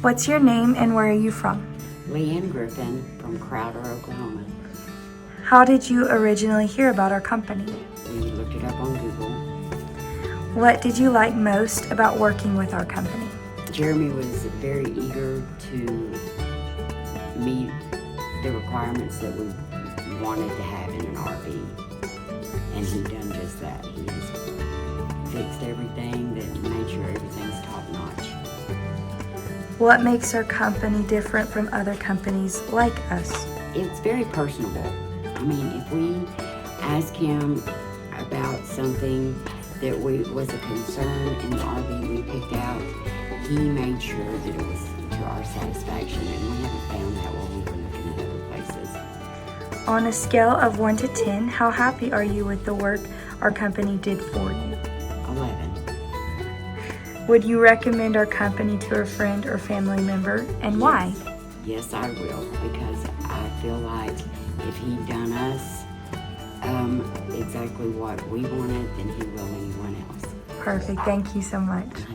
What's your name and where are you from? Leanne Griffin from Crowder, Oklahoma. How did you originally hear about our company? We looked it up on Google. What did you like most about working with our company? Jeremy was very eager to meet the requirements that we wanted to have in an RV, and he done just that. He has fixed everything, that made sure everything's top notch. What makes our company different from other companies like us? It's very personable. I mean, if we ask him about something that was a concern in the RV we picked out, he made sure that it was to our satisfaction, and we haven't found that while we were looking at other places. On a scale of 1 to 10, how happy are you with the work our company did for you? 11. Would you recommend our company to a friend or family member, and why? Yes, I will, because I feel like if he'd done us exactly what we wanted, then he will anyone else. Perfect. Thank you so much.